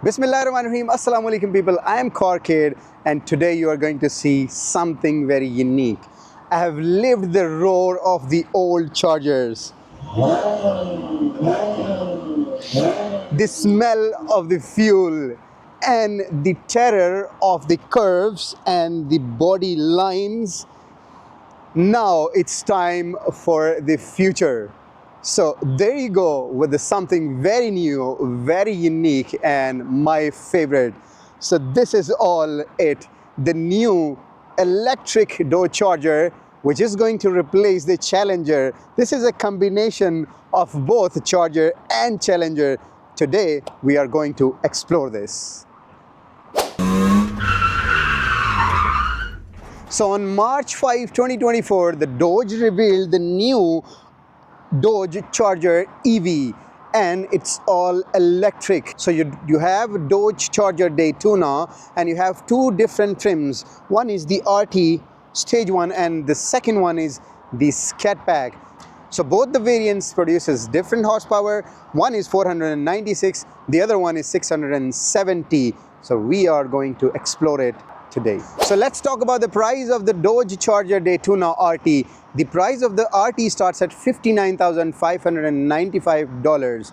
Bismillahirrahmanirrahim. Assalamu alaikum people. I am Kid and today you are going to see something very unique. I have lived the roar of the old Chargers. The smell of the fuel and the terror of the curves and the body lines. Now it's time for the future. So there you go with something very new, very unique and my favorite. So this is all it, the new electric Dodge Charger, which is going to replace the Challenger. This is a combination of both Charger and Challenger. Today we are going to explore this. So on March 5, 2024, the Dodge revealed the new Dodge Charger EV, and it's all electric. So you have Dodge Charger Daytona and you have two different trims. One is the RT stage 1 and the second one is the Scat Pack. So both the variants produces different horsepower. One is 496, the other one is 670. So we are going to explore it today. So let's talk about the price of the Dodge Charger Daytona RT. The price of the RT starts at $59,595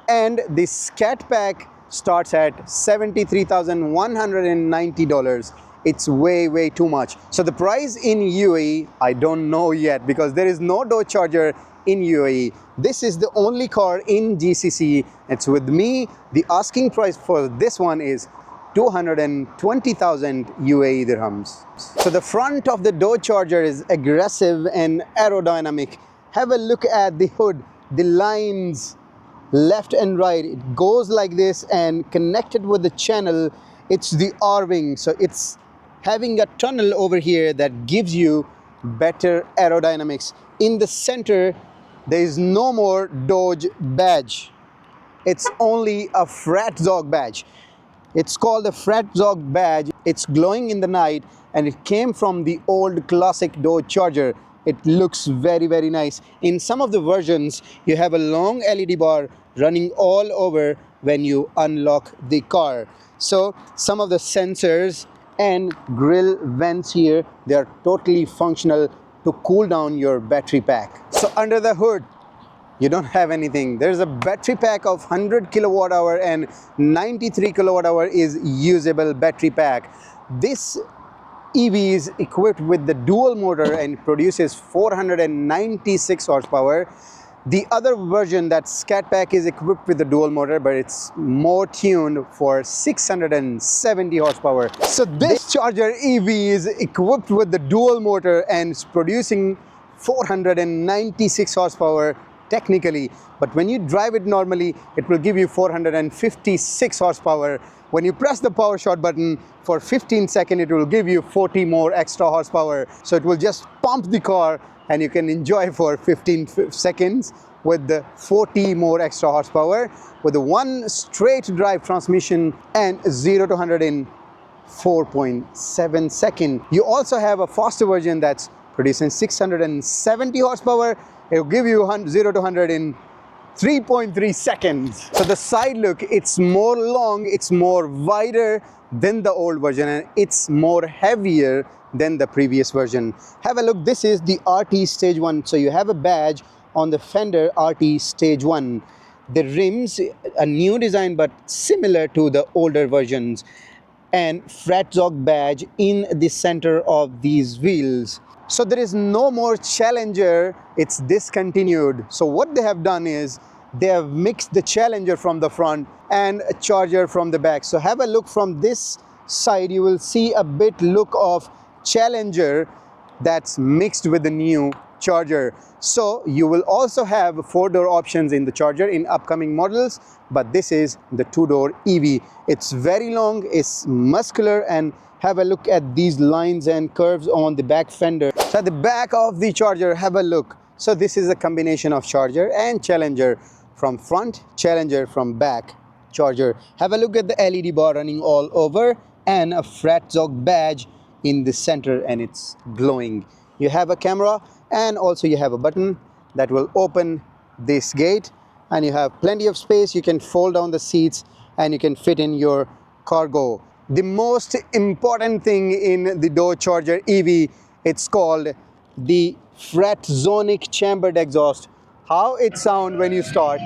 and the Scat Pack starts at $73,190. It's way too much. So the price in UAE, I don't know yet because there is no Dodge Charger in UAE. This is the only car in GCC. It's with me. The asking price for this one is 220,000 UAE dirhams. So the front of the Dodge Charger is aggressive and aerodynamic. Have a look at the hood, the lines left and right. It goes like this and connected with the channel, it's the R-wing. So it's having a tunnel over here that gives you better aerodynamics. In the center, there is no more Dodge badge. It's only a Fratzonic badge. It's called the Fratzonic badge. It's glowing in the night and it came from the old classic Dodge Charger. It looks very nice. In some of the versions, you have a long LED bar running all over when you unlock the car. So some of the sensors and grill vents here, they are totally functional to cool down your battery pack. So under the hood, you don't have anything. There's a battery pack of 100 kilowatt hour and 93 kilowatt hour is usable battery pack. This EV is equipped with the dual motor and produces 496 horsepower. The other version, that Scat Pack, is equipped with the dual motor, but it's more tuned for 670 horsepower. So this Charger EV is equipped with the dual motor and it's producing 496 horsepower technically, but when you drive it normally, it will give you 456 horsepower. When you press the PowerShot button for 15 seconds, it will give you 40 more extra horsepower. So it will just pump the car and you can enjoy for 15 seconds with the 40 more extra horsepower with a one straight drive transmission and 0 to 100 in 4.7 seconds. You also have a faster version that's producing 670 horsepower. It will give you 0 to 100 in 3.3 seconds. So the side look, it's more long, it's more wider than the old version and it's more heavier than the previous version. Have a look, this is the RT stage 1. So you have a badge on the fender RT stage 1. The rims, a new design but similar to the older versions, and Fratzonic badge in the center of these wheels. So there is no more Challenger, it's discontinued. So what they have done is they have mixed the Challenger from the front and a Charger from the back. So have a look from this side, you will see a bit look of Challenger that's mixed with the new Charger. So you will also have 4-door options in the Charger in upcoming models, but this is the 2-door EV. It's very long, it's muscular, and have a look at these lines and curves on the back fender. So at the back of the Charger, have a look. So this is a combination of Charger and Challenger. From front, Challenger, from back, Charger. Have a look at the LED bar running all over and a Fratzonic badge in the center and it's glowing. You have a camera and also you have a button that will open this gate and you have plenty of space. You can fold down the seats and you can fit in your cargo. The most important thing in the Dodge Charger EV, it's called the Fratzonic Chambered Exhaust. How it sounds when you start,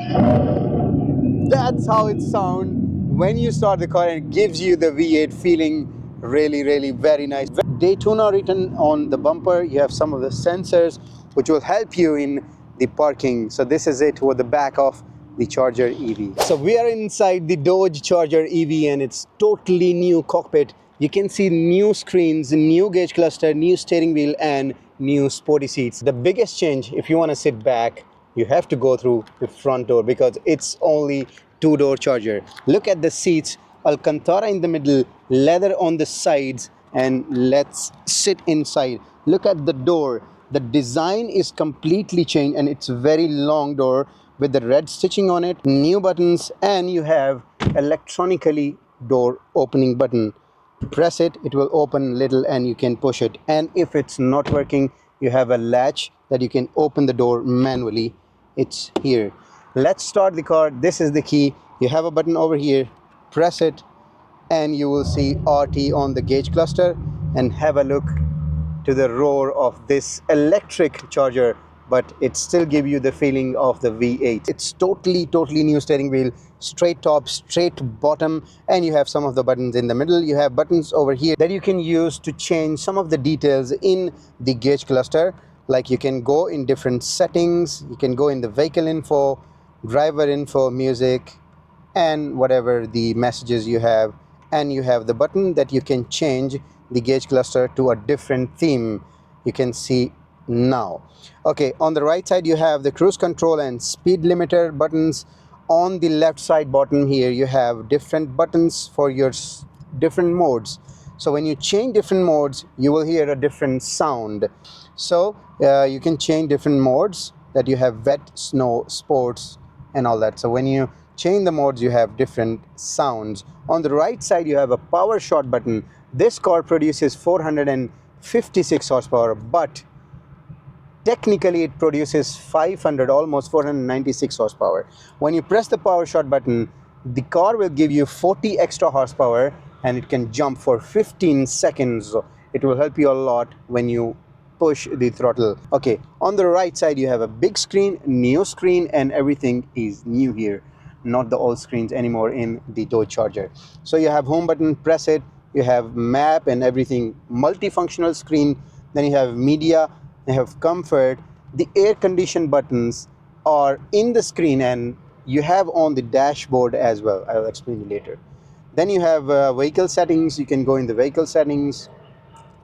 that's how it sounds when you start the car, and it gives you the V8 feeling. Really very nice. Daytona written on the bumper. You have some of the sensors which will help you in the parking. So this is it with the back of the Charger EV. So we are inside the Dodge Charger EV, and it's totally new cockpit. You can see new screens, new gauge cluster, new steering wheel, and new sporty seats. The biggest change, if you want to sit back, you have to go through the front door because it's only two-door Charger. Look at the seats, Alcantara in the middle, leather on the sides, and let's sit inside. Look at the door. The design is completely changed, and it's a very long door with the red stitching on it, new buttons, and you have electronically door opening button. Press it, it will open little and you can push it. And if it's not working, you have a latch that you can open the door manually. It's here. Let's start the car. This is the key. You have a button over here. Press it and you will see RT on the gauge cluster, and have a look to the roar of this electric Charger, but it still gives you the feeling of the V8. It's totally new steering wheel, straight top, straight bottom, and you have some of the buttons in the middle. You have buttons over here that you can use to change some of the details in the gauge cluster. Like you can go in different settings, you can go in the vehicle info, driver info, music, and whatever the messages you have. And you have the button that you can change the gauge cluster to a different theme. You can see now. Okay, on the right side you have the cruise control and speed limiter buttons. On the left side bottom here you have different buttons for your different modes. So when you change different modes, you will hear a different sound. So you can change different modes, that you have wet, snow, sports, and all that. So when you change the modes, you have different sounds. On the right side you have a PowerShot button. This car produces 456 horsepower, but technically it produces 500, almost 496 horsepower. When you press the PowerShot button, the car will give you 40 extra horsepower, and it can jump for 15 seconds. So it will help you a lot when you push the throttle. Okay, on the right side you have a big screen, new screen, and everything is new here, not the old screens anymore in the Dodge Charger. So you have home button, press it, you have map and everything, multifunctional screen. Then you have media, you have comfort. The air condition buttons are in the screen, and you have on the dashboard as well. I'll explain you later. Then you have vehicle settings. You can go in the vehicle settings,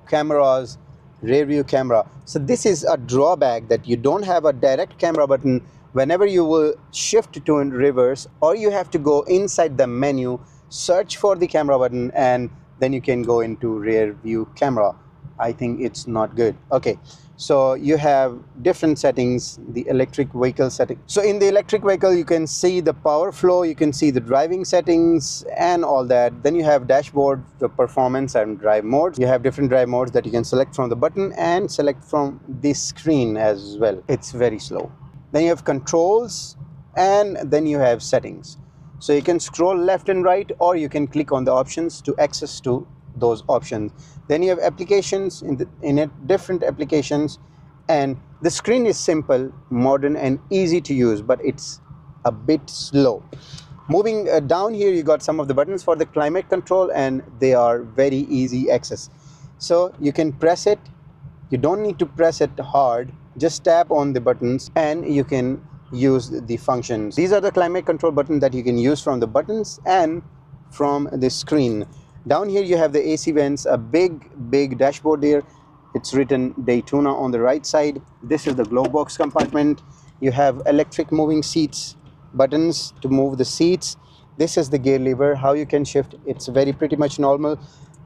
cameras, rear view camera. So this is a drawback, that you don't have a direct camera button whenever you will shift to in reverse, or you have to go inside the menu, search for the camera button, and then you can go into rear view camera. I think it's not good. Okay, so you have different settings, the electric vehicle setting. So in the electric vehicle you can see the power flow, you can see the driving settings and all that. Then you have dashboard, the performance and drive modes. You have different drive modes that you can select from the button and select from this screen as well. It's very slow. Then you have controls, and then you have settings. So you can scroll left and right, or you can click on the options to access to those options. Then you have applications, in it different applications, and the screen is simple, modern, and easy to use, but it's a bit slow. Moving down here, you got some of the buttons for the climate control, and they are very easy access. So you can press it. You don't need to press it hard, just tap on the buttons and you can use the functions. These are the climate control buttons that you can use from the buttons and from the screen. Down here you have the AC vents, a big dashboard there. It's written Daytona on the right side. This is the glove box compartment. You have electric moving seats, buttons to move the seats. This is the gear lever, how you can shift. It's very pretty much normal.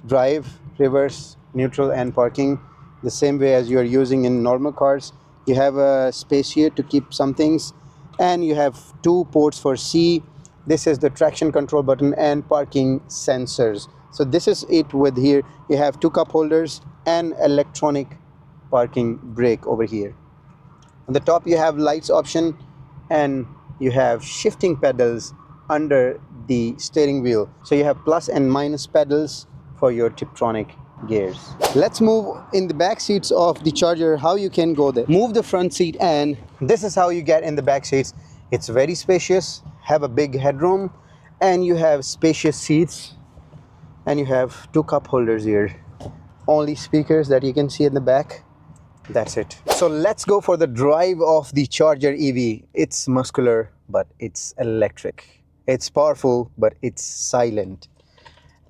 Drive, reverse, neutral, and parking, the same way as you are using in normal cars. You have a space here to keep some things, and you have 2 ports for C. This is the traction control button and parking sensors. So this is it. With here you have 2 cup holders and electronic parking brake over here. On the top you have lights option, and you have shifting pedals under the steering wheel. So you have plus and minus pedals for your Tiptronic gears. Let's move in the back seats of the Charger, how you can go there. Move the front seat and this is how you get in the back seats. It's very spacious, have a big headroom, and you have spacious seats, and you have 2 cup holders here. Only speakers that you can see in the back. That's it. So let's go for the drive of the Charger EV. It's muscular, but it's electric. It's powerful, but it's silent.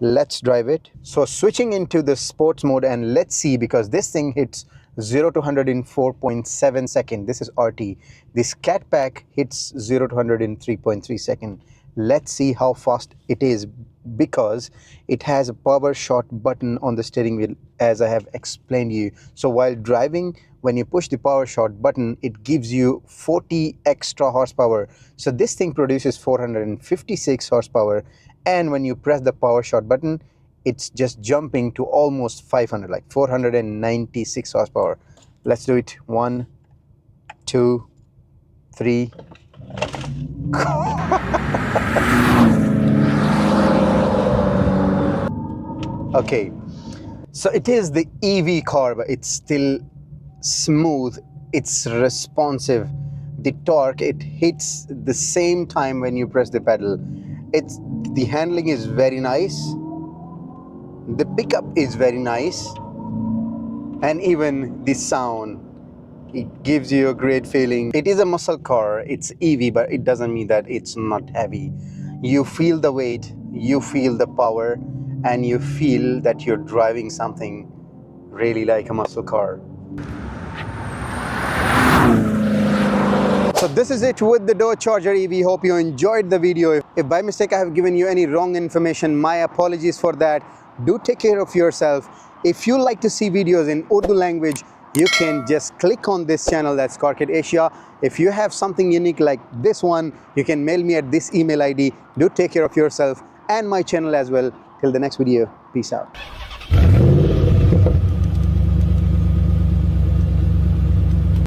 Let's drive it. So switching into the sports mode, and let's see, because this thing hits 0 to 100 in 4.7 seconds. This is RT. The Scat Pack hits 0 to 100 in 3.3 seconds. Let's see how fast it is, because it has a PowerShot button on the steering wheel, as I have explained you. So while driving, when you push the PowerShot button, it gives you 40 extra horsepower. So this thing produces 456 horsepower, and when you press the PowerShot button, it's just jumping to almost 500, like 496 horsepower. Let's do it. 1, 2, 3. Okay, so it is the EV car, but it's still smooth, it's responsive. The torque, it hits the same time when you press the pedal. The handling is very nice, the pickup is very nice, and even the sound, it gives you a great feeling. It is a muscle car, it's EV, but it doesn't mean that it's not heavy. You feel the weight, you feel the power, and you feel that you're driving something really like a muscle car. So this is it with the Dodge Charger EV. Hope you enjoyed the video. If by mistake I have given you any wrong information, my apologies for that. Do take care of yourself. If you like to see videos in Urdu language, you can just click on this channel, that's Car Kit Asia. If you have something unique like this one, you can mail me at this email ID. Do take care of yourself and my channel as well. Till the next video, peace out.